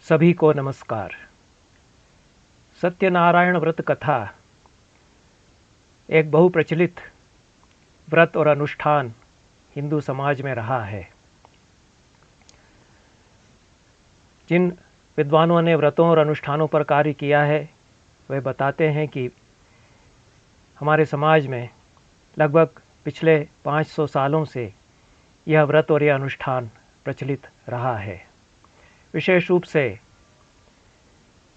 सभी को नमस्कार। सत्यनारायण व्रत कथा एक बहुप्रचलित व्रत और अनुष्ठान हिंदू समाज में रहा है। जिन विद्वानों ने व्रतों और अनुष्ठानों पर कार्य किया है वे बताते हैं कि हमारे समाज में लगभग पिछले 500 सालों से यह व्रत और यह अनुष्ठान प्रचलित रहा है। विशेष रूप से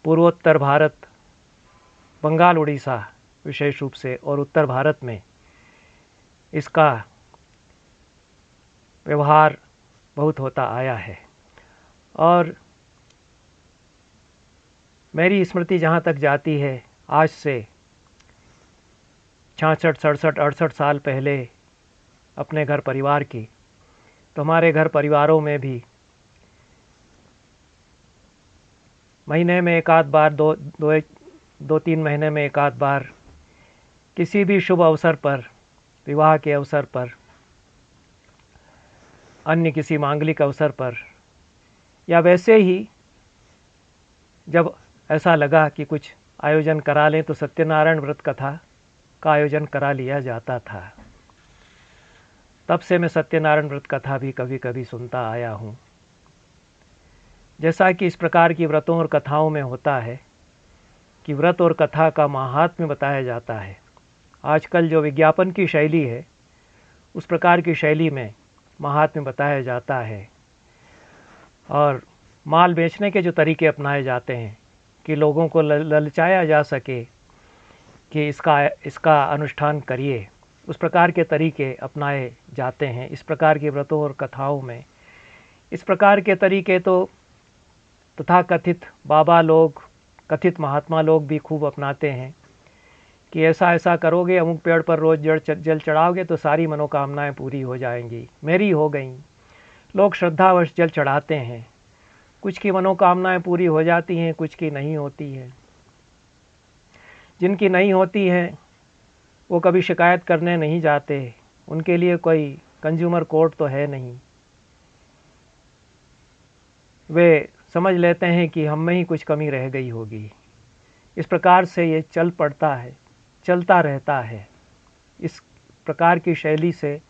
पूर्वोत्तर भारत, बंगाल, उड़ीसा विशेष रूप से और उत्तर भारत में इसका व्यवहार बहुत होता आया है। और मेरी स्मृति जहाँ तक जाती है, आज से 66, 67, 68 साल पहले अपने घर परिवार की, तो हमारे घर परिवारों में भी महीने में एक आध बार, दो तीन महीने में एक आध बार किसी भी शुभ अवसर पर, विवाह के अवसर पर, अन्य किसी मांगलिक अवसर पर, या वैसे ही जब ऐसा लगा कि कुछ आयोजन करा लें तो सत्यनारायण व्रत कथा का आयोजन करा लिया जाता था। तब से मैं सत्यनारायण व्रत कथा भी कभी कभी सुनता आया हूँ। जैसा कि इस प्रकार की व्रतों और कथाओं में होता है कि व्रत और कथा का माहात्म्य बताया जाता है। आजकल जो विज्ञापन की शैली है उस प्रकार की शैली में माहात्म्य बताया जाता है और माल बेचने के जो तरीके अपनाए जाते हैं कि लोगों को ललचाया जा सके कि इसका अनुष्ठान करिए, उस प्रकार के तरीके अपनाए जाते हैं। इस प्रकार के व्रतों और कथाओं में इस प्रकार के तरीके तो तथाकथित बाबा लोग, कथित महात्मा लोग भी खूब अपनाते हैं कि ऐसा ऐसा करोगे, अमुक पेड़ पर रोज़ जल चढ़ाओगे तो सारी मनोकामनाएं पूरी हो जाएंगी। मेरी हो गई। लोग श्रद्धावश जल चढ़ाते हैं। कुछ की मनोकामनाएं पूरी हो जाती हैं, कुछ की नहीं होती हैं। जिनकी नहीं होती हैं वो कभी शिकायत करने नहीं जाते। उनके लिए कोई कंज्यूमर कोर्ट तो है नहीं। वे समझ लेते हैं कि हम में ही कुछ कमी रह गई होगी। इस प्रकार से ये चल पड़ता है, चलता रहता है। इस प्रकार की शैली से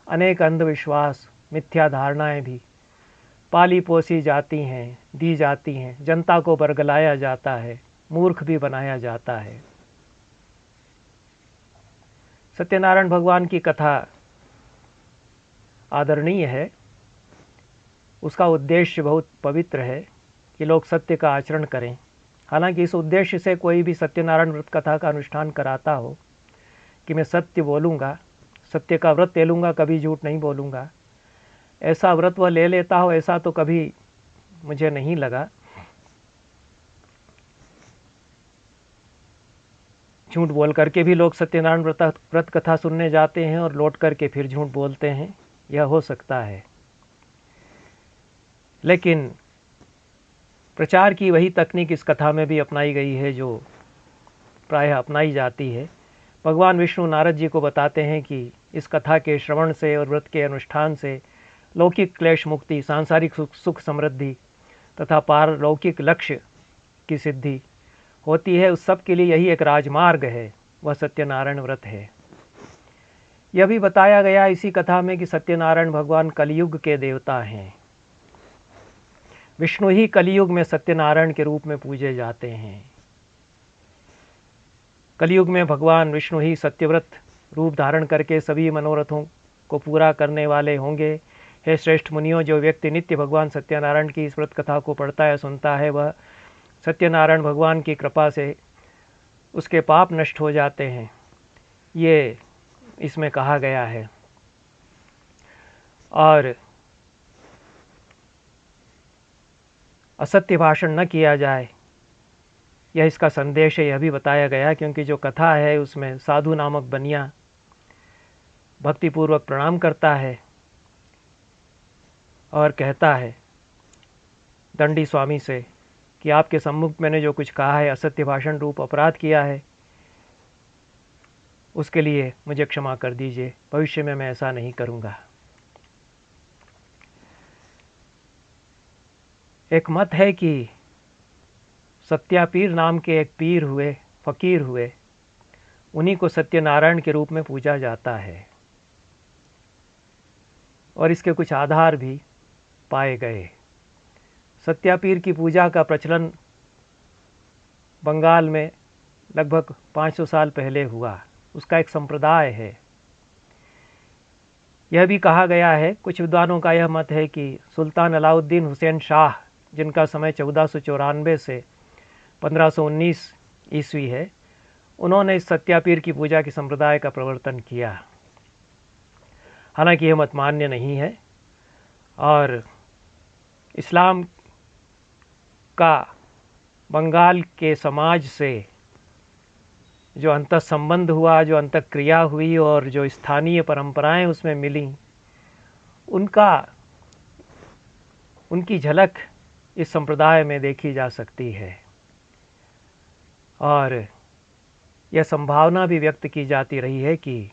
अनेक अंधविश्वास, मिथ्या धारणाएं भी पाली पोसी जाती हैं, दी जाती हैं। जनता को बरगलाया जाता है, मूर्ख भी बनाया जाता है। सत्यनारायण भगवान की कथा आदरणीय है। उसका उद्देश्य बहुत पवित्र है कि लोग सत्य का आचरण करें। हालांकि इस उद्देश्य से कोई भी सत्यनारायण व्रत कथा का अनुष्ठान कराता हो कि मैं सत्य बोलूँगा, सत्य का व्रत ले लूँगा, कभी झूठ नहीं बोलूँगा, ऐसा व्रत वह ले लेता हो, ऐसा तो कभी मुझे नहीं लगा। झूठ बोल करके भी लोग सत्यनारायण व्रत कथा सुनने जाते हैं और लौट करके फिर झूठ बोलते हैं, यह हो सकता है। लेकिन प्रचार की वही तकनीक इस कथा में भी अपनाई गई है जो प्रायः अपनाई जाती है। भगवान विष्णु नारद जी को बताते हैं कि इस कथा के श्रवण से और व्रत के अनुष्ठान से लौकिक क्लेश मुक्ति, सांसारिक सुख समृद्धि तथा पारलौकिक लक्ष्य की सिद्धि होती है। उस सब के लिए यही एक राजमार्ग है, वह सत्यनारायण व्रत है। यह भी बताया गया इसी कथा में कि सत्यनारायण भगवान कलयुग के देवता हैं। विष्णु ही कलयुग में सत्यनारायण के रूप में पूजे जाते हैं। कलयुग में भगवान विष्णु ही सत्यव्रत रूप धारण करके सभी मनोरथों को पूरा करने वाले होंगे। हे श्रेष्ठ मुनियों, जो व्यक्ति नित्य भगवान सत्यनारायण की इस व्रत कथा को पढ़ता है, सुनता है, वह सत्यनारायण भगवान की कृपा से उसके पाप नष्ट हो जाते हैं, ये इसमें कहा गया है। और असत्य भाषण न किया जाए, यह इसका संदेश है, यह भी बताया गया। क्योंकि जो कथा है उसमें साधु नामक बनिया भक्तिपूर्वक प्रणाम करता है और कहता है दंडी स्वामी से कि आपके सम्मुख मैंने जो कुछ कहा है, असत्य भाषण रूप अपराध किया है, उसके लिए मुझे क्षमा कर दीजिए, भविष्य में मैं ऐसा नहीं करूँगा। एक मत है कि सत्यापीर नाम के एक पीर हुए, फ़कीर हुए, उन्हीं को सत्यनारायण के रूप में पूजा जाता है और इसके कुछ आधार भी पाए गए। सत्यापीर की पूजा का प्रचलन बंगाल में लगभग 500 साल पहले हुआ। उसका एक संप्रदाय है। यह भी कहा गया है, कुछ विद्वानों का यह मत है कि सुल्तान अलाउद्दीन हुसैन शाह, जिनका समय 1494 से 1519 ईस्वी है, उन्होंने इस सत्यापीर की पूजा के संप्रदाय का प्रवर्तन किया। हालांकि यह मत मान्य नहीं है और इस्लाम का बंगाल के समाज से जो अंतःसंबंध हुआ, जो अंतःक्रिया हुई और जो स्थानीय परंपराएं उसमें मिली, उनकी झलक इस संप्रदाय में देखी जा सकती है और यह संभावना भी व्यक्त की जाती रही है कि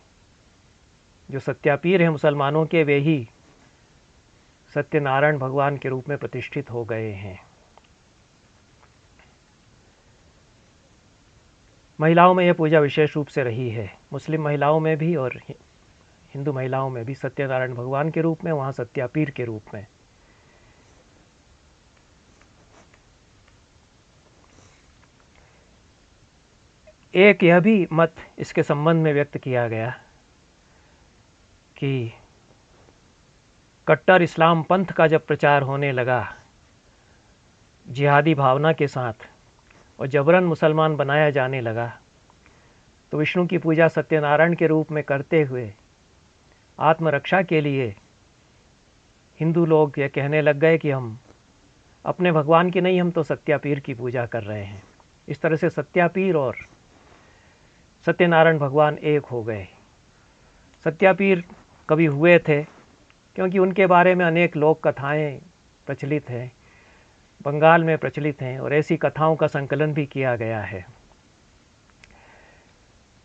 जो सत्यापीर हैं मुसलमानों के, वे ही सत्यनारायण भगवान के रूप में प्रतिष्ठित हो गए हैं। महिलाओं में यह पूजा विशेष रूप से रही है। मुस्लिम महिलाओं में भी और हिंदू महिलाओं में भी सत्यनारायण भगवान के रूप में, वहाँ सत्यापीर के रूप में। एक यह भी मत इसके संबंध में व्यक्त किया गया कि कट्टर इस्लाम पंथ का जब प्रचार होने लगा जिहादी भावना के साथ और जबरन मुसलमान बनाया जाने लगा, तो विष्णु की पूजा सत्यनारायण के रूप में करते हुए आत्मरक्षा के लिए हिंदू लोग यह कहने लग गए कि हम अपने भगवान की नहीं, हम तो सत्यापीर की पूजा कर रहे हैं। इस तरह से सत्यापीर और सत्यनारायण भगवान एक हो गए। सत्यापीर कभी हुए थे क्योंकि उनके बारे में अनेक लोक कथाएँ प्रचलित हैं, बंगाल में प्रचलित हैं और ऐसी कथाओं का संकलन भी किया गया है।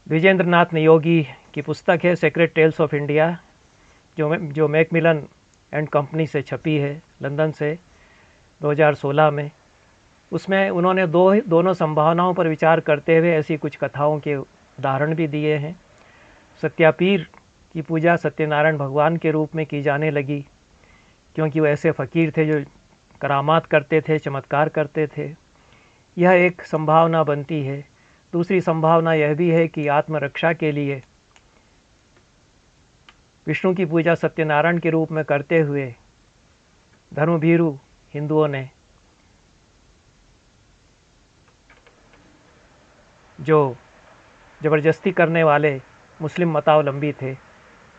विजेंद्र नाथ नियोगी की पुस्तक है सेक्रेट टेल्स ऑफ इंडिया, जो मैकमिलन एंड कंपनी से छपी है लंदन से 2016 में। उसमें उन्होंने दोनों संभावनाओं पर विचार करते हुए ऐसी कुछ कथाओं के उदाहरण भी दिए हैं। सत्यापीर की पूजा सत्यनारायण भगवान के रूप में की जाने लगी क्योंकि वो ऐसे फ़कीर थे जो करामात करते थे, चमत्कार करते थे। यह एक संभावना बनती है। दूसरी संभावना यह भी है कि आत्मरक्षा के लिए विष्णु की पूजा सत्यनारायण के रूप में करते हुए धर्मभीरु हिंदुओं ने, जो ज़बरदस्ती करने वाले मुस्लिम मतावलंबी थे,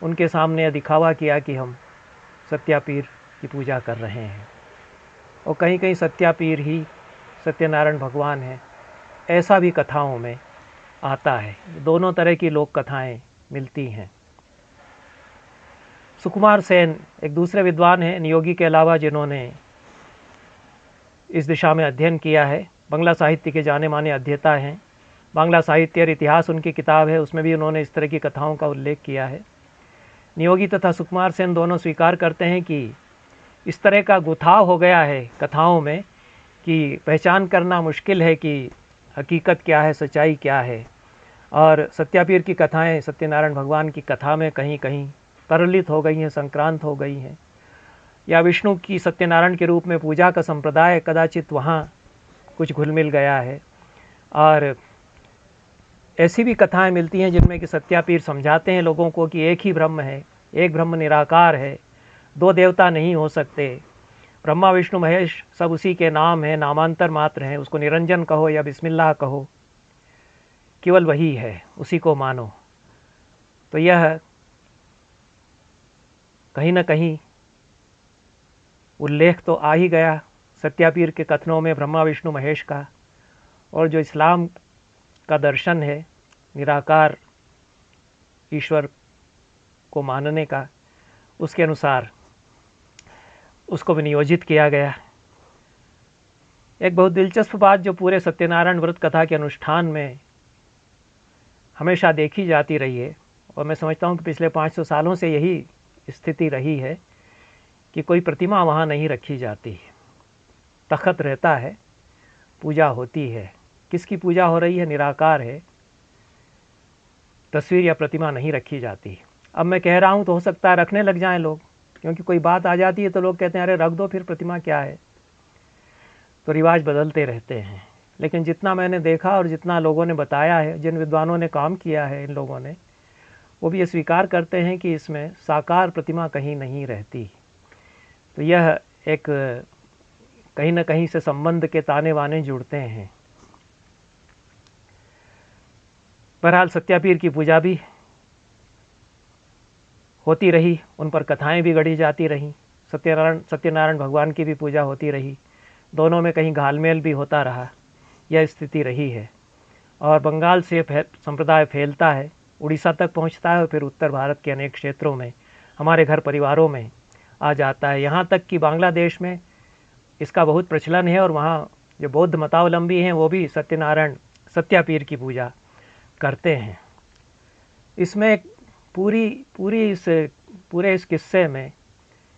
उनके सामने दिखावा किया कि हम सत्यापीर की पूजा कर रहे हैं और कहीं कहीं सत्यापीर ही सत्यनारायण भगवान है, ऐसा भी कथाओं में आता है। दोनों तरह की लोक कथाएँ मिलती हैं। सुकुमार सेन एक दूसरे विद्वान हैं नियोगी के अलावा जिन्होंने इस दिशा में अध्ययन किया है। बांग्ला साहित्य के जाने माने अध्येता हैं। बांग्ला साहित्य और इतिहास उनकी किताब है, उसमें भी उन्होंने इस तरह की कथाओं का उल्लेख किया है। नियोगी तथा सुकुमार सेन दोनों स्वीकार करते हैं कि इस तरह का गुथाव हो गया है कथाओं में कि पहचान करना मुश्किल है कि हकीकत क्या है, सच्चाई क्या है। और सत्यापीर की कथाएं सत्यनारायण भगवान की कथा में कहीं कहीं तरलित हो गई हैं, संक्रांत हो गई हैं, या विष्णु की सत्यनारायण के रूप में पूजा का संप्रदाय कदाचित वहाँ कुछ घुल मिल गया है। और ऐसी भी कथाएं मिलती हैं जिनमें कि सत्यापीर समझाते हैं लोगों को कि एक ही ब्रह्म है, एक ब्रह्म निराकार है, दो देवता नहीं हो सकते, ब्रह्मा विष्णु महेश सब उसी के नाम हैं, नामांतर मात्र हैं, उसको निरंजन कहो या बिस्मिल्लाह कहो, केवल वही है, उसी को मानो। तो यह कहीं न कहीं उल्लेख तो आ ही गया सत्यापीर के कथनों में ब्रह्मा विष्णु महेश का, और जो इस्लाम का दर्शन है निराकार ईश्वर को मानने का, उसके अनुसार उसको विनियोजित किया गया। एक बहुत दिलचस्प बात जो पूरे सत्यनारायण व्रत कथा के अनुष्ठान में हमेशा देखी जाती रही है, और मैं समझता हूँ कि पिछले 500 सालों से यही स्थिति रही है कि कोई प्रतिमा वहाँ नहीं रखी जाती, तख़्त रहता है, पूजा होती है। किसकी पूजा हो रही है? निराकार है, तस्वीर या प्रतिमा नहीं रखी जाती। अब मैं कह रहा हूँ तो हो सकता है रखने लग जाएं लोग, क्योंकि कोई बात आ जाती है तो लोग कहते हैं अरे रख दो, फिर प्रतिमा क्या है। तो रिवाज बदलते रहते हैं। लेकिन जितना मैंने देखा और जितना लोगों ने बताया है, जिन विद्वानों ने काम किया है इन लोगों ने, वो भी ये स्वीकार करते हैं कि इसमें साकार प्रतिमा कहीं नहीं रहती। तो यह एक कहीं न कहीं से संबंध के ताने बाने जुड़ते हैं। बहरहाल सत्यापीर की पूजा भी होती रही, उन पर कथाएं भी गढ़ी जाती रहीं, सत्यनारायण भगवान की भी पूजा होती रही, दोनों में कहीं घालमेल भी होता रहा, यह स्थिति रही है। और बंगाल से संप्रदाय फैलता है, उड़ीसा तक पहुंचता है और फिर उत्तर भारत के अनेक क्षेत्रों में, हमारे घर परिवारों में आ जाता है। यहाँ तक कि बांग्लादेश में इसका बहुत प्रचलन है और वहाँ जो बौद्ध मतावलंबी हैं वो भी सत्यापीर की पूजा करते हैं। इसमें एक पूरे इस किस्से में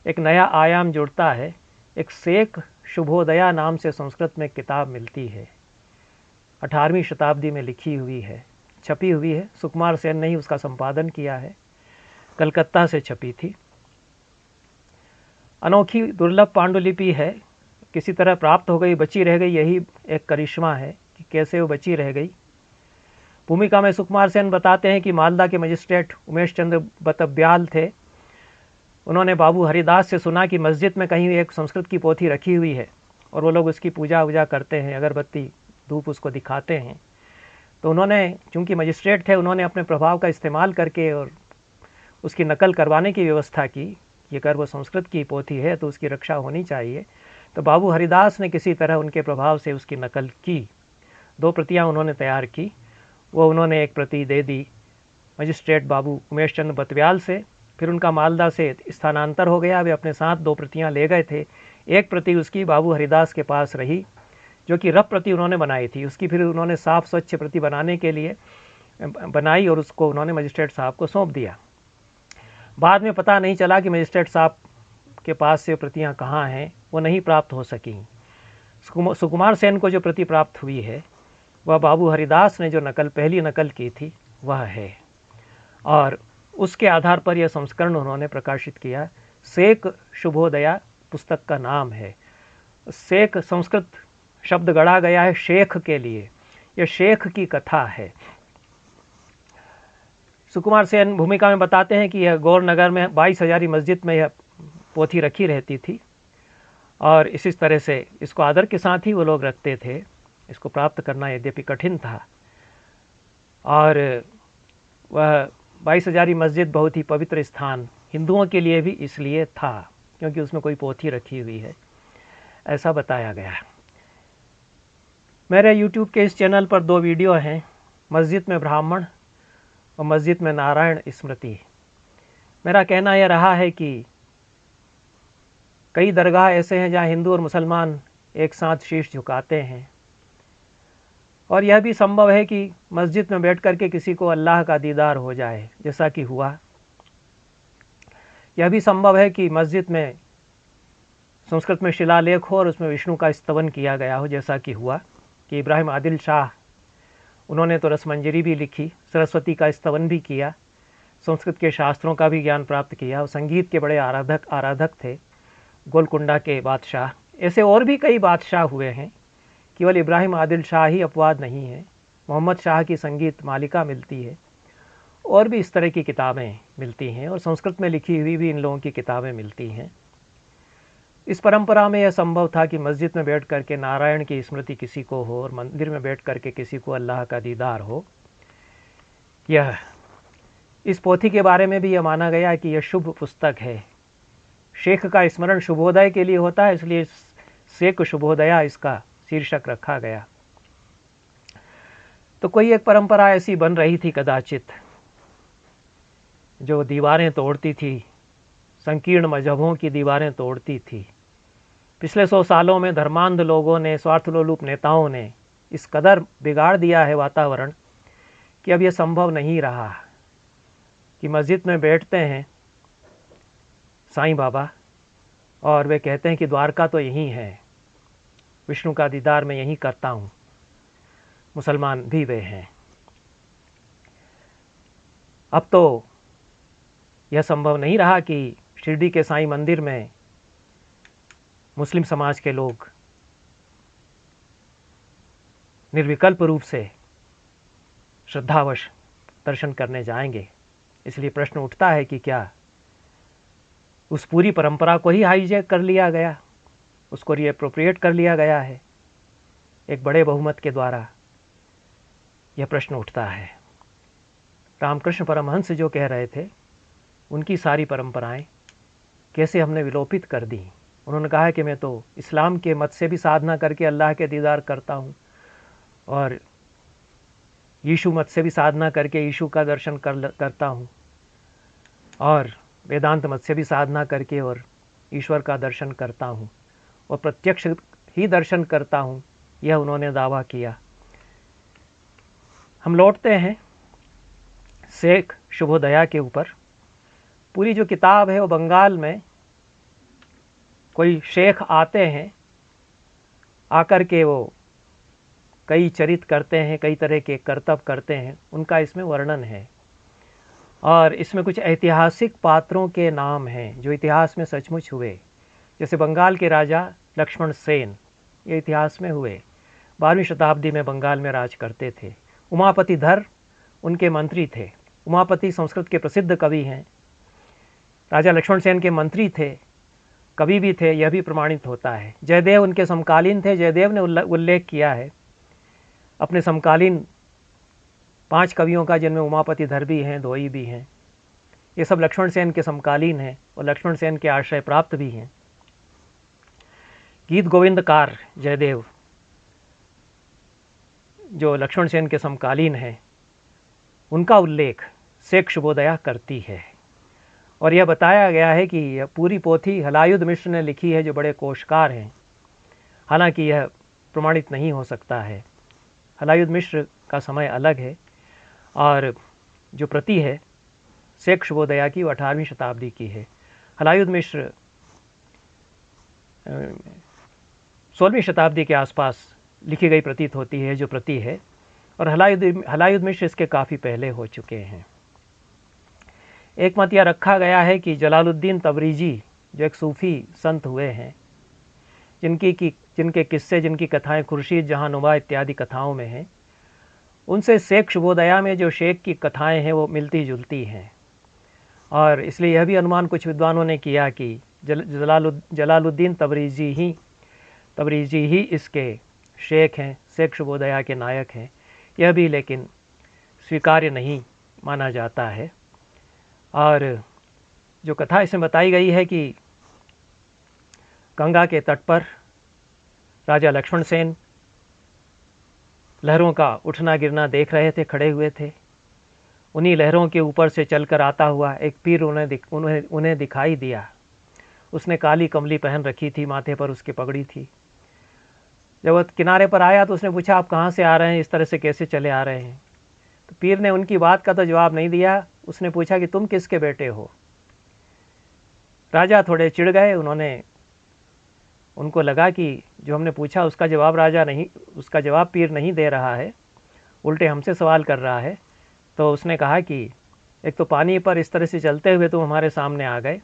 एक नया आयाम जुड़ता है। एक शेख शुभोदया नाम से संस्कृत में किताब मिलती है, 18वीं शताब्दी में लिखी हुई है, छपी हुई है। सुकुमार सेन ने ही उसका संपादन किया है, कलकत्ता से छपी थी। अनोखी दुर्लभ पांडुलिपि है, किसी तरह प्राप्त हो गई, बची रह गई, यही एक करिश्मा है कि कैसे वो बची रह गई। भूमिका में सुकुमार सेन बताते हैं कि मालदा के मजिस्ट्रेट उमेश चंद्र बतब्याल थे। उन्होंने बाबू हरिदास से सुना कि मस्जिद में कहीं एक संस्कृत की पोथी रखी हुई है और वो लोग उसकी पूजा वूजा करते हैं, अगरबत्ती धूप उसको दिखाते हैं। तो उन्होंने, चूँकि मजिस्ट्रेट थे, उन्होंने अपने प्रभाव का इस्तेमाल करके और उसकी नकल करवाने की व्यवस्था की कि अगर वो संस्कृत की पोथी है तो उसकी रक्षा होनी चाहिए। तो बाबू हरिदास ने किसी तरह उनके प्रभाव से उसकी नकल की, 2 प्रतियाँ उन्होंने तैयार की। वो उन्होंने एक प्रति दे दी मजिस्ट्रेट बाबू उमेश चंद्र बतव्याल से। फिर उनका मालदा से स्थानांतर हो गया, वे अपने साथ 2 प्रतियाँ ले गए थे। एक प्रति उसकी बाबू हरिदास के पास रही, जो कि रफ प्रति उन्होंने बनाई थी। उसकी फिर उन्होंने साफ स्वच्छ प्रति बनाने के लिए बनाई और उसको उन्होंने मजिस्ट्रेट साहब को सौंप दिया। बाद में पता नहीं चला कि मजिस्ट्रेट साहब के पास से प्रतियाँ कहाँ हैं, वो नहीं प्राप्त हो सकी। सुकुमार सेन को जो प्रति प्राप्त हुई है वह बाबू हरिदास ने जो पहली नकल की थी वह है, और उसके आधार पर यह संस्करण उन्होंने प्रकाशित किया। शेख शुभोदया पुस्तक का नाम है। शेख संस्कृत शब्द गढ़ा गया है शेख के लिए, यह शेख की कथा है। सुकुमार सेन भूमिका में बताते हैं कि यह गौरनगर में 22 हजारी मस्जिद में यह पोथी रखी रहती थी और इसी तरह से इसको आदर के साथ ही वो लोग रखते थे। इसको प्राप्त करना यद्यपि कठिन था, और वह 22 हजारी मस्जिद बहुत ही पवित्र स्थान हिंदुओं के लिए भी इसलिए था क्योंकि उसमें कोई पोथी रखी हुई है, ऐसा बताया गया है। मेरे YouTube के इस चैनल पर 2 वीडियो हैं, मस्जिद में ब्राह्मण और मस्जिद में नारायण स्मृति। मेरा कहना यह रहा है कि कई दरगाह ऐसे हैं जहाँ हिंदू और मुसलमान एक साथ शीश झुकाते हैं, और यह भी संभव है कि मस्जिद में बैठ कर के किसी को अल्लाह का दीदार हो जाए, जैसा कि हुआ। यह भी संभव है कि मस्जिद में संस्कृत में शिलालेख हो और उसमें विष्णु का स्तवन किया गया हो, जैसा कि हुआ कि इब्राहिम आदिल शाह, उन्होंने तो रसमंजरी भी लिखी, सरस्वती का स्तवन भी किया, संस्कृत के शास्त्रों का भी ज्ञान प्राप्त किया, और संगीत के बड़े आराधक थे, गोलकुंडा के बादशाह। ऐसे और भी कई बादशाह हुए हैं, केवल इब्राहिम आदिल शाह ही अपवाद नहीं है। मोहम्मद शाह की संगीत मालिका मिलती है, और भी इस तरह की किताबें मिलती हैं, और संस्कृत में लिखी हुई भी इन लोगों की किताबें मिलती हैं। इस परंपरा में यह संभव था कि मस्जिद में बैठ कर के नारायण की स्मृति किसी को हो और मंदिर में बैठ कर के किसी को अल्लाह का दीदार हो। यह इस पोथी के बारे में भी यह माना गया कि यह शुभ पुस्तक है। शेख का स्मरण शुभोदय के लिए होता है, इसलिए शेख शुभोदया इसका शीर्षक रखा गया। तो कोई एक परंपरा ऐसी बन रही थी कदाचित, जो दीवारें तोड़ती थी, संकीर्ण मजहबों की दीवारें तोड़ती थी। पिछले 100 सालों में धर्मांध लोगों ने, स्वार्थलोलुप नेताओं ने इस कदर बिगाड़ दिया है वातावरण कि अब यह संभव नहीं रहा कि मस्जिद में बैठते हैं साईं बाबा और वे कहते हैं कि द्वारका तो यहीं है, विष्णु का दीदार मैं यहीं करता हूँ। मुसलमान भी वे हैं। अब तो यह संभव नहीं रहा कि शिरडी के साईं मंदिर में मुस्लिम समाज के लोग निर्विकल्प रूप से श्रद्धावश दर्शन करने जाएंगे। इसलिए प्रश्न उठता है कि क्या उस पूरी परंपरा को ही हाईजैक कर लिया गया, उसको रीअप्रोप्रिएट कर लिया गया है एक बड़े बहुमत के द्वारा? यह प्रश्न उठता है। रामकृष्ण परमहंस जो कह रहे थे, उनकी सारी परंपराएं कैसे हमने विलोपित कर दी। उन्होंने कहा कि मैं तो इस्लाम के मत से भी साधना करके अल्लाह के दीदार करता हूँ, और यीशु मत से भी साधना करके यीशु का दर्शन करता हूँ, और वेदांत मत से भी साधना करके और ईश्वर का दर्शन करता हूँ, और प्रत्यक्ष ही दर्शन करता हूँ, यह उन्होंने दावा किया। हम लौटते हैं शेख शुभोदया के ऊपर। पूरी जो किताब है वो बंगाल में कोई शेख आते हैं, आकर के वो कई चरित करते हैं, कई तरह के कर्तव्य करते हैं, उनका इसमें वर्णन है। और इसमें कुछ ऐतिहासिक पात्रों के नाम हैं जो इतिहास में सचमुच हुए। जैसे बंगाल के राजा लक्ष्मण सेन, ये इतिहास में हुए, 12वीं शताब्दी में बंगाल में राज करते थे। उमापति धर उनके मंत्री थे। उमापति संस्कृत के प्रसिद्ध कवि हैं। राजा लक्ष्मण सेन के मंत्री थे, कवि भी थे, यह भी प्रमाणित होता है। जयदेव उनके समकालीन थे। जयदेव ने उल्लेख किया है अपने समकालीन 5 कवियों का, जिनमें उमापति धर भी हैं, धोई भी हैं। ये सब लक्ष्मण सेन के समकालीन हैं और लक्ष्मण सेन के आश्रय प्राप्त भी हैं। गीत गोविंदकार जयदेव जो लक्ष्मण सेन के समकालीन हैं, उनका उल्लेख शेख शुभोदया करती है। और यह बताया गया है कि यह पूरी पोथी हलायुध मिश्र ने लिखी है, जो बड़े कोशकार हैं। हालांकि यह प्रमाणित नहीं हो सकता है। हलायुध मिश्र का समय अलग है, और जो प्रति है शेख शुभोदया की, वो 18वीं शताब्दी की है। हलायुध मिश्र 16वीं शताब्दी के आसपास लिखी गई प्रतीत होती है, जो प्रति है। और हलायुध मिश्र इसके काफ़ी पहले हो चुके हैं। एक मत यह रखा गया है कि जलालुद्दीन तबरीजी, जो एक सूफ़ी संत हुए हैं, जिनके किस्से, जिनकी कथाएं खुर्शीद जहांनुमा इत्यादि कथाओं में हैं, उनसे शेख शुभोदया में जो शेख की कथाएं हैं वो मिलती जुलती हैं। और इसलिए यह भी अनुमान कुछ विद्वानों ने किया कि जलालुद्दीन तबरीजी ही इसके शेख हैं, शेख शुभोदया के नायक हैं। यह भी लेकिन स्वीकार्य नहीं माना जाता है। और जो कथा इसमें बताई गई है कि गंगा के तट पर राजा लक्ष्मण सेन लहरों का उठना गिरना देख रहे थे, खड़े हुए थे। उन्हीं लहरों के ऊपर से चलकर आता हुआ एक पीर उन्हें दिखाई दिया। उसने काली कमली पहन रखी थी, माथे पर उसकी पगड़ी थी। जब वह किनारे पर आया तो उसने पूछा, आप कहाँ से आ रहे हैं, इस तरह से कैसे चले आ रहे हैं? तो पीर ने उनकी बात का तो जवाब नहीं दिया। उसने पूछा कि तुम किसके बेटे हो? राजा थोड़े चिढ़ गए। उनको लगा कि जो हमने पूछा उसका जवाब पीर नहीं दे रहा है, उल्टे हमसे सवाल कर रहा है। तो उसने कहा कि एक तो पानी पर इस तरह से चलते हुए तुम हमारे सामने आ गए,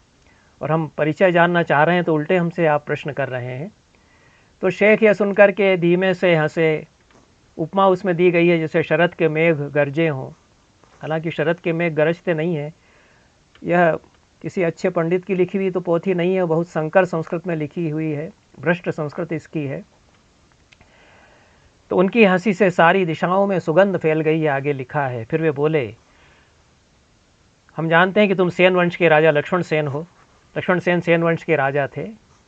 और हम परिचय जानना चाह रहे हैं तो उल्टे हमसे आप प्रश्न कर रहे हैं। तो शेख यह सुनकर के धीमे से हंसे। उपमा उसमें दी गई है जैसे शरद के मेघ गरजे हों। हालांकि शरद के मेघ गरजते नहीं हैं। यह किसी अच्छे पंडित की लिखी हुई तो पोथी नहीं है, बहुत संकर संस्कृत में लिखी हुई है, भ्रष्ट संस्कृत इसकी है। तो उनकी हंसी से सारी दिशाओं में सुगंध फैल गई है, आगे लिखा है। फिर वे बोले, हम जानते हैं कि तुम सेन वंश के राजा लक्ष्मण सेन हो। लक्ष्मण सेन वंश के राजा थे,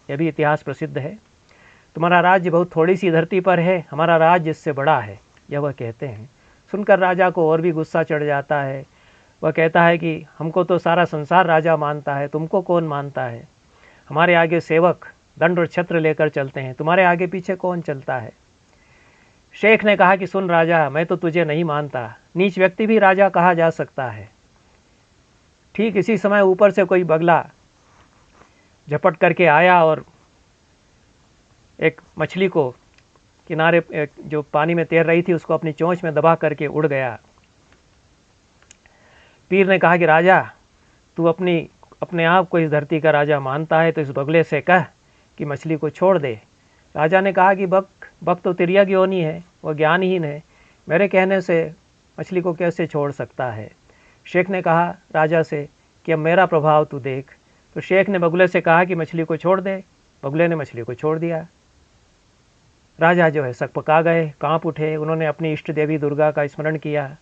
यह भी इतिहास प्रसिद्ध है। तुम्हारा राज्य बहुत थोड़ी सी धरती पर है, हमारा राज्य इससे बड़ा है, यह वह कहते हैं। सुनकर राजा को और भी गुस्सा चढ़ जाता है। वह कहता है कि हमको तो सारा संसार राजा मानता है, तुमको कौन मानता है? हमारे आगे सेवक दंड और छत्र लेकर चलते हैं, तुम्हारे आगे पीछे कौन चलता है? शेख ने कहा कि सुन राजा, मैं तो तुझे नहीं मानता, नीच व्यक्ति भी राजा कहा जा सकता है। ठीक इसी समय ऊपर से कोई बगला झपट करके आया और एक मछली को किनारे जो पानी में तैर रही थी उसको अपनी चोंच में दबा करके उड़ गया। पीर ने कहा कि राजा, तू अपने आप को इस धरती का राजा मानता है तो इस बगुले से कह कि मछली को छोड़ दे। राजा ने कहा कि बक तो तिर्यक योनि है, वह ज्ञानहीन है, मेरे कहने से मछली को कैसे छोड़ सकता है। शेख ने कहा राजा से कि अब मेरा प्रभाव तू देख। तो शेख ने बगुले से कहा कि मछली को छोड़ दे। बगुले ने मछली को छोड़ दिया। राजा जो है सकपका गए, कांप उठे। उन्होंने अपनी इष्ट देवी दुर्गा का स्मरण किया।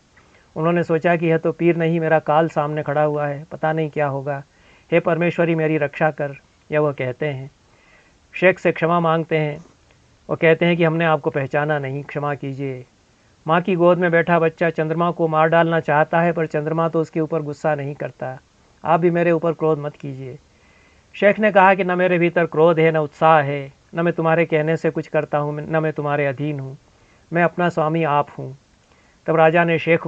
उन्होंने सोचा कि यह तो पीर नहीं, मेरा काल सामने खड़ा हुआ है, पता नहीं क्या होगा। हे परमेश्वरी मेरी रक्षा कर, यह वह कहते हैं। शेख से क्षमा मांगते हैं। वो कहते हैं कि हमने आपको पहचाना नहीं, क्षमा कीजिए। माँ की गोद में बैठा बच्चा चंद्रमा को मार डालना चाहता है, पर चंद्रमा तो उसके ऊपर गुस्सा नहीं करता। आप भी मेरे ऊपर क्रोध मत कीजिए। शेख ने कहा कि न मेरे भीतर क्रोध है, न उत्साह है, न मैं तुम्हारे कहने से कुछ करता हूँ, न मैं तुम्हारे अधीन हूँ, मैं अपना स्वामी आप हूँ। तब राजा ने शेख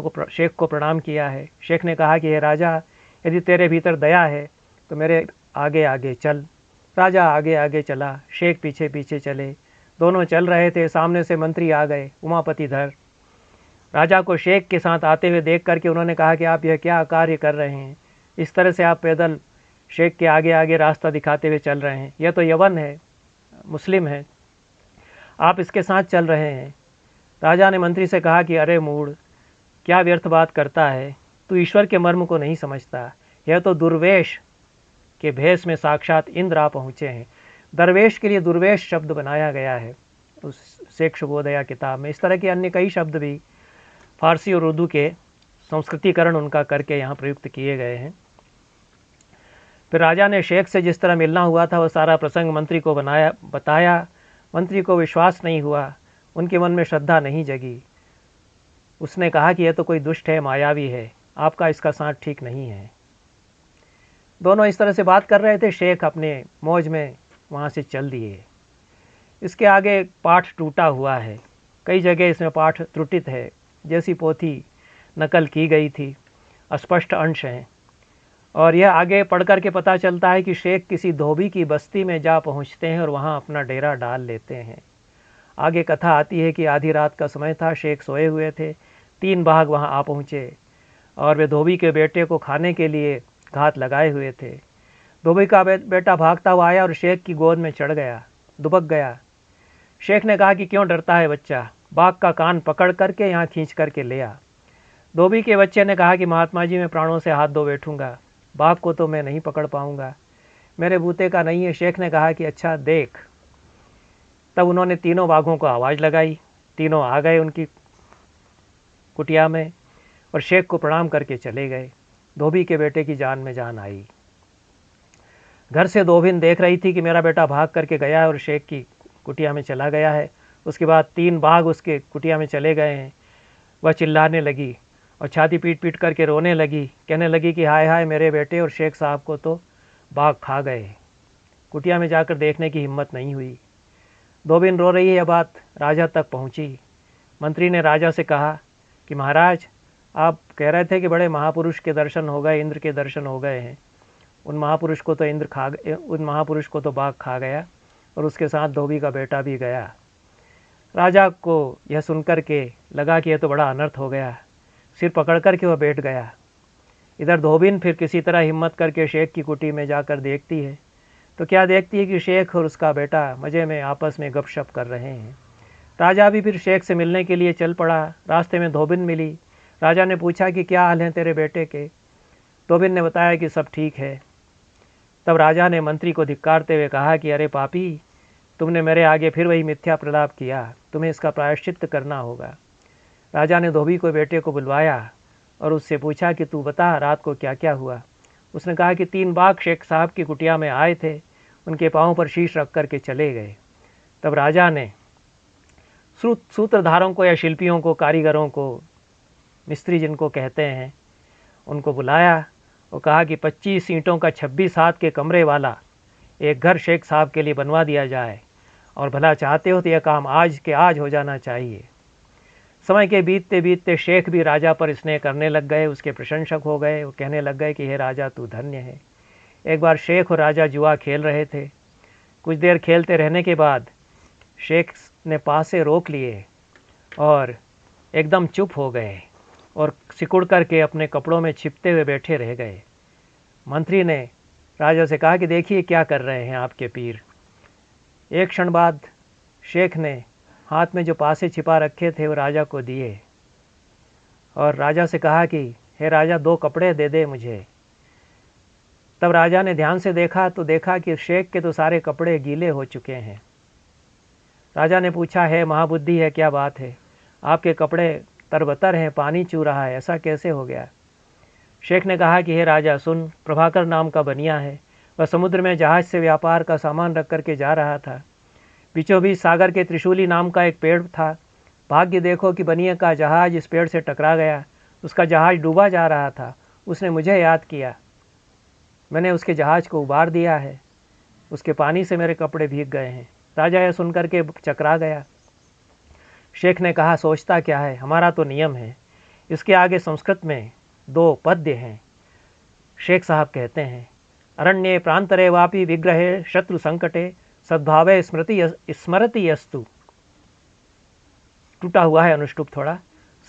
को प्रणाम किया है। शेख ने कहा कि हे राजा, यदि तेरे भीतर दया है तो मेरे आगे आगे चल। राजा आगे आगे चला, शेख पीछे पीछे चले। दोनों चल रहे थे, सामने से मंत्री आ गए, उमापतिधर। राजा को शेख के साथ आते हुए देख करके उन्होंने कहा कि आप यह क्या कार्य कर रहे हैं, इस तरह से आप पैदल शेख के आगे आगे रास्ता दिखाते हुए चल रहे हैं। यह तो यवन है, मुस्लिम है, आप इसके साथ चल रहे हैं। राजा ने मंत्री से कहा कि अरे मूढ़, क्या व्यर्थ बात करता है, तू ईश्वर के मर्म को नहीं समझता। यह तो दुर्वेश के भेष में साक्षात इंद्र आ पहुँचे हैं। दरवेश के लिए दुर्वेश शब्द बनाया गया है उस शेख शुभोदया किताब में। इस तरह के अन्य कई शब्द भी फारसी और उर्दू के संस्कृतिकरण उनका करके यहाँ प्रयुक्त किए गए हैं। फिर राजा ने शेख से जिस तरह मिलना हुआ था वह सारा प्रसंग मंत्री को बताया। मंत्री को विश्वास नहीं हुआ, उनके मन में श्रद्धा नहीं जगी। उसने कहा कि यह तो कोई दुष्ट है, मायावी है, आपका इसका साथ ठीक नहीं है। दोनों इस तरह से बात कर रहे थे। शेख अपने मौज में वहाँ से चल दिए। इसके आगे पाठ टूटा हुआ है, कई जगह इसमें पाठ त्रुटित है, जैसी पोथी नकल की गई थी, अस्पष्ट अंश हैं। और यह आगे पढ़ कर के पता चलता है कि शेख किसी धोबी की बस्ती में जा पहुंचते हैं और वहां अपना डेरा डाल लेते हैं। आगे कथा आती है कि आधी रात का समय था, शेख सोए हुए थे। 3 बाघ वहां आ पहुँचे और वे धोबी के बेटे को खाने के लिए घात लगाए हुए थे। धोबी का बेटा भागता हुआ आया और शेख की गोद में चढ़ गया, दुबक गया। शेख ने कहा कि क्यों डरता है बच्चा, बाघ का कान पकड़ करके यहाँ खींच करके ले आ। धोबी के बच्चे ने कहा कि महात्मा जी मैं प्राणों से हाथ धो बैठूंगा, बाघ को तो मैं नहीं पकड़ पाऊंगा, मेरे बूते का नहीं है। शेख ने कहा कि अच्छा देख। तब उन्होंने 3 बाघों को आवाज़ लगाई, तीनों आ गए उनकी कुटिया में और शेख को प्रणाम करके चले गए। धोबी के बेटे की जान में जान आई। घर से धोबिन देख रही थी कि मेरा बेटा भाग करके गया है और शेख की कुटिया में चला गया है। उसके बाद 3 बाघ उसके कुटिया में चले गए हैं। वह चिल्लाने लगी और छाती पीट पीट करके रोने लगी, कहने लगी कि हाय हाय मेरे बेटे और शेख साहब को तो बाघ खा गए। कुटिया में जाकर देखने की हिम्मत नहीं हुई। धोबिन रो रही है। यह बात राजा तक पहुंची। मंत्री ने राजा से कहा कि महाराज, आप कह रहे थे कि बड़े महापुरुष के दर्शन हो गए, इंद्र के दर्शन हो गए हैं। उन महापुरुष को तो बाघ खा गया और उसके साथ धोबी का बेटा भी गया। राजा को यह सुनकर के लगा कि यह तो बड़ा अनर्थ हो गया। सिर पकड़ कर के वह बैठ गया। इधर धोबिन फिर किसी तरह हिम्मत करके शेख की कुटी में जाकर देखती है तो क्या देखती है कि शेख और उसका बेटा मज़े में आपस में गपशप कर रहे हैं। राजा भी फिर शेख से मिलने के लिए चल पड़ा। रास्ते में धोबिन मिली। राजा ने पूछा कि क्या हाल है तेरे बेटे के। धोबिन ने बताया कि सब ठीक है। तब राजा ने मंत्री को धिक्कारते हुए कहा कि अरे पापी, तुमने मेरे आगे फिर वही मिथ्या प्रलाप किया, तुम्हें इसका प्रायश्चित करना होगा। राजा ने धोबी को बेटे को बुलवाया और उससे पूछा कि तू बता रात को क्या क्या हुआ। उसने कहा कि 3 बाघ शेख साहब की कुटिया में आए थे, उनके पाँव पर शीश रख कर के चले गए। तब राजा ने सूत्रधारों को या शिल्पियों को, कारीगरों को, मिस्त्री जिनको कहते हैं, उनको बुलाया और कहा कि 25 ईंटों का 26 हाथ के कमरे वाला एक घर शेख साहब के लिए बनवा दिया जाए, और भला चाहते हो तो यह काम आज के आज हो जाना चाहिए। समय के बीतते बीतते शेख भी राजा पर स्नेह करने लग गए, उसके प्रशंसक हो गए। वो कहने लग गए कि हे राजा तू धन्य है। एक बार शेख और राजा जुआ खेल रहे थे। कुछ देर खेलते रहने के बाद शेख ने पास से रोक लिए और एकदम चुप हो गए और सिकुड़ करके अपने कपड़ों में छिपते हुए बैठे रह गए। मंत्री ने राजा से कहा कि देखिए क्या कर रहे हैं आपके पीर। एक क्षण बाद शेख ने हाथ में जो पासे छिपा रखे थे वो राजा को दिए और राजा से कहा कि हे राजा 2 कपड़े दे दे मुझे। तब राजा ने ध्यान से देखा तो देखा कि शेख के तो सारे कपड़े गीले हो चुके हैं। राजा ने पूछा, है महाबुद्धि है, क्या बात है? आपके कपड़े तरबतर हैं, पानी चू रहा है, ऐसा कैसे हो गया? शेख ने कहा कि हे राजा सुन, प्रभाकर नाम का बनिया है, वह समुद्र में जहाज से व्यापार का सामान रख करके जा रहा था। बीचों बीच सागर के त्रिशूली नाम का एक पेड़ था। भाग्य देखो कि बनिए का जहाज इस पेड़ से टकरा गया। उसका जहाज डूबा जा रहा था। उसने मुझे याद किया, मैंने उसके जहाज को उबार दिया है। उसके पानी से मेरे कपड़े भीग गए हैं। राजा यह सुनकर के चकरा गया। शेख ने कहा, सोचता क्या है, हमारा तो नियम है। इसके आगे संस्कृत में 2 पद्य हैं। शेख साहब कहते हैं, अरण्ये प्रांतरे वापि विग्रहे शत्रु संकटे सद्भावे स्मरति यस्तु। टूटा हुआ है अनुष्टुप थोड़ा।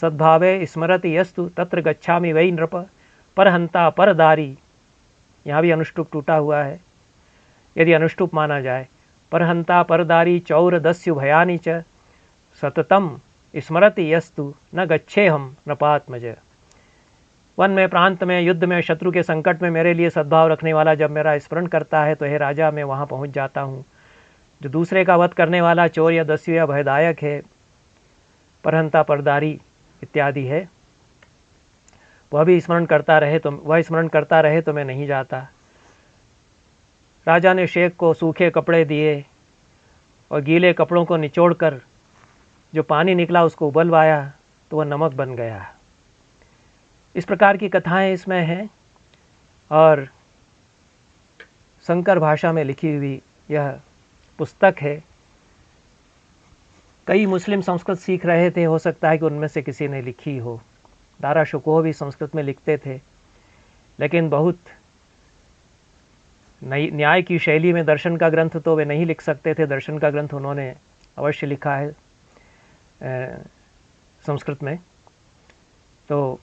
सद्भावे स्मरति यस्तु तत्र गच्छामि वै नृप परहंता परदारी। यहाँ भी अनुष्टुप टूटा हुआ है यदि अनुष्टुप माना जाए। परहंता परदारी चौर दस्यु भयानि च सततम स्मरति यस्तु न गच्छेहम नृपात्मज। वन में, प्रांत में, युद्ध में, शत्रु के संकट में मेरे लिए सद्भाव रखने वाला जब मेरा स्मरण करता है तो हे राजा मैं वहाँ पहुँच जाता हूँ। जो दूसरे का वध करने वाला चोर या दस्यु या भयदायक है, परहंता परदारी इत्यादि है, वह स्मरण करता रहे तो मैं नहीं जाता। राजा ने शेख को सूखे कपड़े दिए और गीले कपड़ों को निचोड़कर जो पानी निकला उसको उबलवाया तो वह नमक बन गया। इस प्रकार की कथाएं इसमें हैं और संकर भाषा में लिखी हुई यह पुस्तक है। कई मुस्लिम संस्कृत सीख रहे थे, हो सकता है कि उनमें से किसी ने लिखी हो। दारा शुकोह भी संस्कृत में लिखते थे, लेकिन बहुत न्याय की शैली में दर्शन का ग्रंथ तो वे नहीं लिख सकते थे। दर्शन का ग्रंथ उन्होंने अवश्य लिखा है संस्कृत में। तो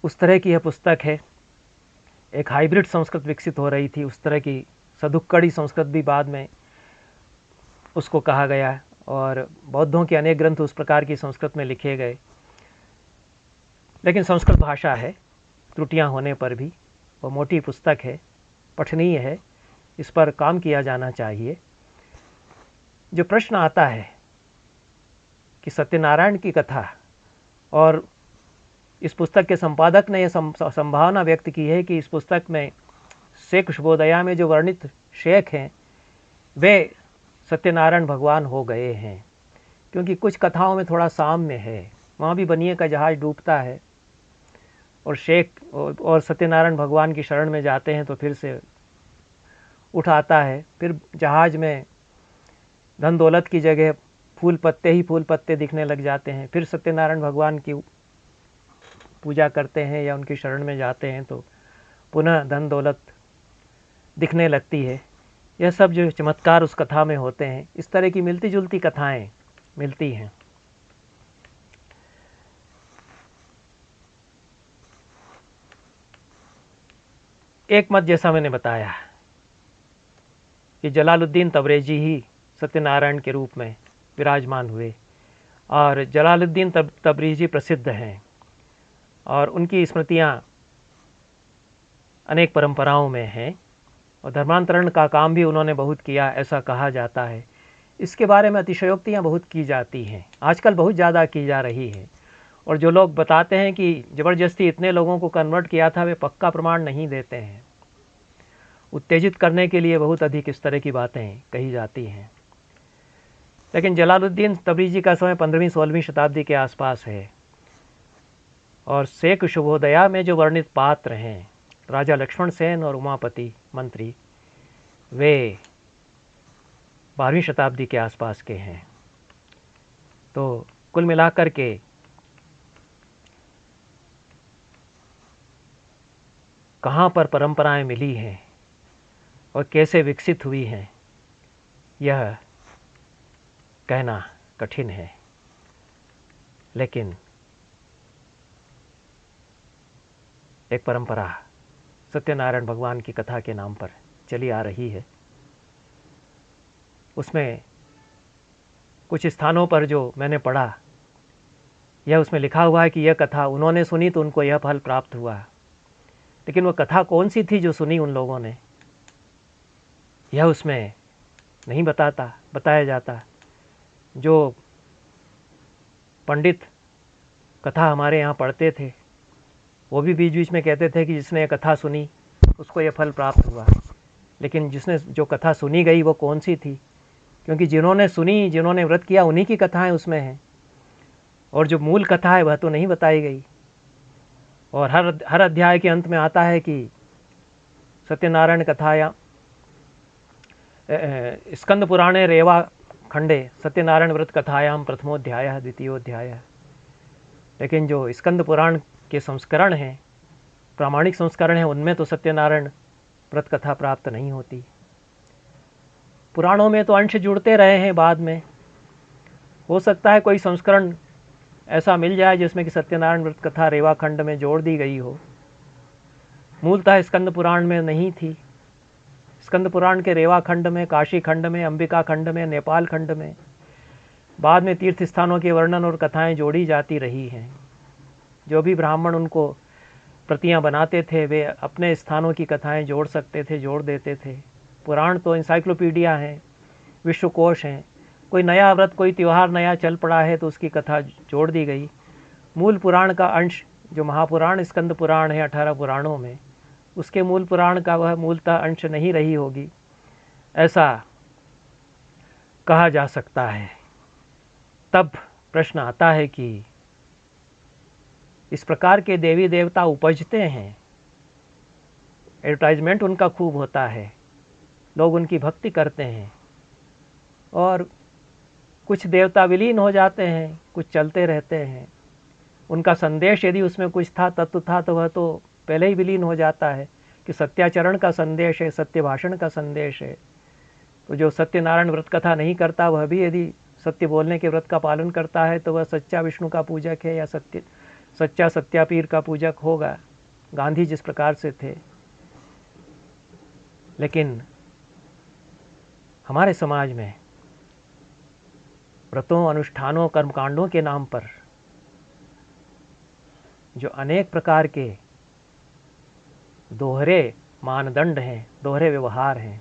उस तरह की यह पुस्तक है। एक हाइब्रिड संस्कृत विकसित हो रही थी, उस तरह की सदुक्कड़ी संस्कृत भी बाद में उसको कहा गया और बौद्धों के अनेक ग्रंथ उस प्रकार की संस्कृत में लिखे गए। लेकिन संस्कृत भाषा है, त्रुटियां होने पर भी वह मोटी पुस्तक है, पठनीय है, इस पर काम किया जाना चाहिए। जो प्रश्न आता है कि सत्यनारायण की कथा, और इस पुस्तक के संपादक ने यह संभावना व्यक्त की है कि इस पुस्तक में शेख शुभोदया में जो वर्णित शेख हैं वे सत्यनारायण भगवान हो गए हैं, क्योंकि कुछ कथाओं में थोड़ा साम्य है। वहाँ भी बनिए का जहाज डूबता है और शेख और सत्यनारायण भगवान की शरण में जाते हैं तो फिर से उठाता है। फिर जहाज में धन दौलत की जगह फूल पत्ते दिखने लग जाते हैं। फिर सत्यनारायण भगवान की पूजा करते हैं या उनकी शरण में जाते हैं तो पुनः धन दौलत दिखने लगती है। यह सब जो चमत्कार उस कथा में होते हैं, इस तरह की मिलती जुलती कथाएं मिलती हैं। एक मत जैसा मैंने बताया कि जलालुद्दीन तबरेजी ही सत्यनारायण के रूप में विराजमान हुए और जलालुद्दीन तबरेजी प्रसिद्ध हैं और उनकी स्मृतियां अनेक परंपराओं में हैं और धर्मांतरण का काम भी उन्होंने बहुत किया, ऐसा कहा जाता है। इसके बारे में अतिशयोक्तियाँ बहुत की जाती हैं, आजकल बहुत ज़्यादा की जा रही है। और जो लोग बताते हैं कि ज़बरदस्ती इतने लोगों को कन्वर्ट किया था, वे पक्का प्रमाण नहीं देते हैं। उत्तेजित करने के लिए बहुत अधिक इस तरह की बातें कही जाती हैं। लेकिन जलालुद्दीन तबरेजी का समय 15वीं-16वीं शताब्दी के आसपास है और शेख शुभोदया में जो वर्णित पात्र हैं, राजा लक्ष्मण सेन और उमापति मंत्री, वे 12वीं शताब्दी के आसपास के हैं। तो कुल मिलाकर के कहाँ पर परंपराएं मिली हैं और कैसे विकसित हुई हैं, यह कहना कठिन है, लेकिन एक परंपरा सत्यनारायण भगवान की कथा के नाम पर चली आ रही है। उसमें कुछ स्थानों पर जो मैंने पढ़ा, यह उसमें लिखा हुआ है कि यह कथा उन्होंने सुनी तो उनको यह फल प्राप्त हुआ, लेकिन वह कथा कौन सी थी जो सुनी उन लोगों ने, यह उसमें नहीं बताया जाता। जो पंडित कथा हमारे यहाँ पढ़ते थे, वो भी बीच बीच में कहते थे कि जिसने कथा सुनी उसको यह फल प्राप्त हुआ, लेकिन जिसने जो कथा सुनी गई वो कौन सी थी? क्योंकि जिन्होंने सुनी, जिन्होंने व्रत किया, उन्हीं की कथाएं उसमें हैं, और जो मूल कथा है वह तो नहीं बताई गई। और हर अध्याय के अंत में आता है कि सत्यनारायण कथाया स्कंद पुराणे रेवा खंडे सत्यनारायण व्रत कथायाम प्रथमोध्याय द्वितीयोध्याय। लेकिन जो स्कंद पुराण के संस्करण हैं, प्रामाणिक संस्करण हैं, उनमें तो सत्यनारायण व्रत कथा प्राप्त नहीं होती। पुराणों में तो अंश जुड़ते रहे हैं, बाद में हो सकता है कोई संस्करण ऐसा मिल जाए जिसमें कि सत्यनारायण व्रत कथा रेवा खंड में जोड़ दी गई हो। मूलतः स्कंद पुराण में नहीं थी। स्कंद पुराण के रेवा खंड में, काशी खंड में, अंबिका खंड में, नेपाल खंड में बाद में तीर्थ स्थानों के वर्णन और कथाएं जोड़ी जाती रही हैं। जो भी ब्राह्मण उनको प्रतियां बनाते थे, वे अपने स्थानों की कथाएं जोड़ सकते थे, जोड़ देते थे। पुराण तो इंसाइक्लोपीडिया हैं, विश्वकोश हैं। कोई नया व्रत, कोई त्यौहार नया चल पड़ा है तो उसकी कथा जोड़ दी गई। मूल पुराण का अंश जो महापुराण स्कंद पुराण है 18 पुराणों में, उसके मूल पुराण का वह मूलतः अंश नहीं रही होगी, ऐसा कहा जा सकता है। तब प्रश्न आता है कि इस प्रकार के देवी देवता उपजते हैं, एडवर्टाइजमेंट उनका खूब होता है, लोग उनकी भक्ति करते हैं, और कुछ देवता विलीन हो जाते हैं, कुछ चलते रहते हैं। उनका संदेश यदि उसमें कुछ था, तत्व था, तो वह तो पहले ही विलीन हो जाता है कि सत्याचरण का संदेश है, सत्य भाषण का संदेश है। तो जो सत्यनारायण व्रत कथा नहीं करता, वह भी यदि सत्य बोलने के व्रत का पालन करता है तो वह सच्चा विष्णु का पूजक है या सच्चा सत्यापीर का पूजक होगा, गांधी जिस प्रकार से थे। लेकिन हमारे समाज में व्रतों, अनुष्ठानों, कर्मकांडों के नाम पर जो अनेक प्रकार के दोहरे मानदंड हैं, दोहरे व्यवहार हैं,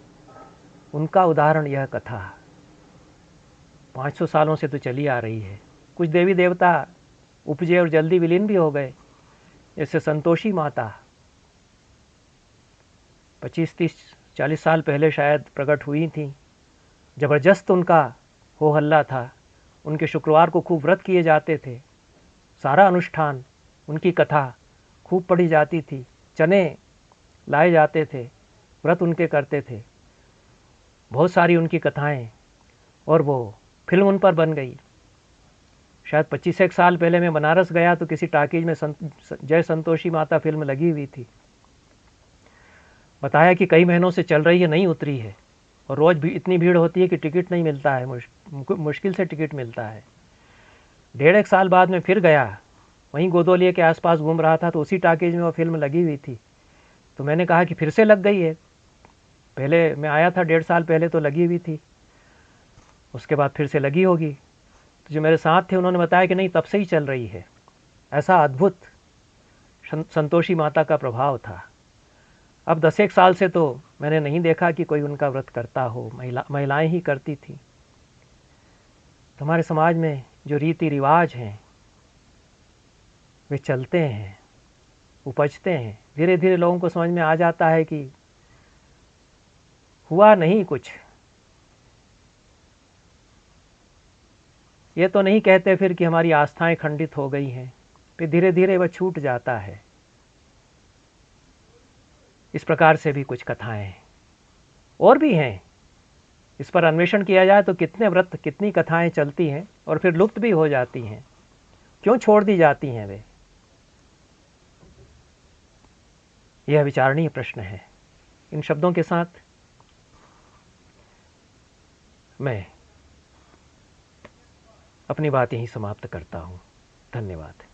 उनका उदाहरण यह कथा 500 सालों से तो चली आ रही है। कुछ देवी देवता उपजे और जल्दी विलीन भी हो गए, जैसे संतोषी माता 25, 30, 40 साल पहले शायद प्रकट हुई थी। ज़बरदस्त उनका हो हल्ला था, उनके शुक्रवार को खूब व्रत किए जाते थे, सारा अनुष्ठान, उनकी कथा खूब पढ़ी जाती थी, चने लाए जाते थे, व्रत उनके करते थे, बहुत सारी उनकी कथाएं, और वो फिल्म उन पर बन गई। शायद 25 साल पहले मैं बनारस गया तो किसी टाकीज में जय संतोषी माता फिल्म लगी हुई थी। बताया कि कई महीनों से चल रही है, नहीं उतरी है, और रोज़ भी इतनी भीड़ होती है कि टिकट नहीं मिलता है, मुश्किल से टिकट मिलता है। 1.5 साल बाद में फिर गया, वहीं गोदोलिया के आसपास घूम रहा था तो उसी टाकीज में वो फिल्म लगी हुई थी। तो मैंने कहा कि फिर से लग गई है, पहले मैं आया था 1.5 साल पहले तो लगी हुई थी, उसके बाद फिर से लगी होगी। तो जो मेरे साथ थे उन्होंने बताया कि नहीं, तब से ही चल रही है। ऐसा अद्भुत संतोषी माता का प्रभाव था। अब 10 साल से तो मैंने नहीं देखा कि कोई उनका व्रत करता हो, महिलाएं ही करती थी। तो हमारे समाज में जो रीति रिवाज हैं वे चलते हैं, उपजते हैं, धीरे धीरे लोगों को समझ में आ जाता है कि हुआ नहीं कुछ। ये तो नहीं कहते फिर कि हमारी आस्थाएं खंडित हो गई हैं, फिर धीरे धीरे वह छूट जाता है। इस प्रकार से भी कुछ कथाएं और भी हैं। इस पर अन्वेषण किया जाए तो कितने व्रत, कितनी कथाएं चलती हैं और फिर लुप्त भी हो जाती हैं, क्यों छोड़ दी जाती हैं वे? यह विचारणीय प्रश्न है। इन शब्दों के साथ मैं अपनी बात यहीं समाप्त करता हूँ। धन्यवाद।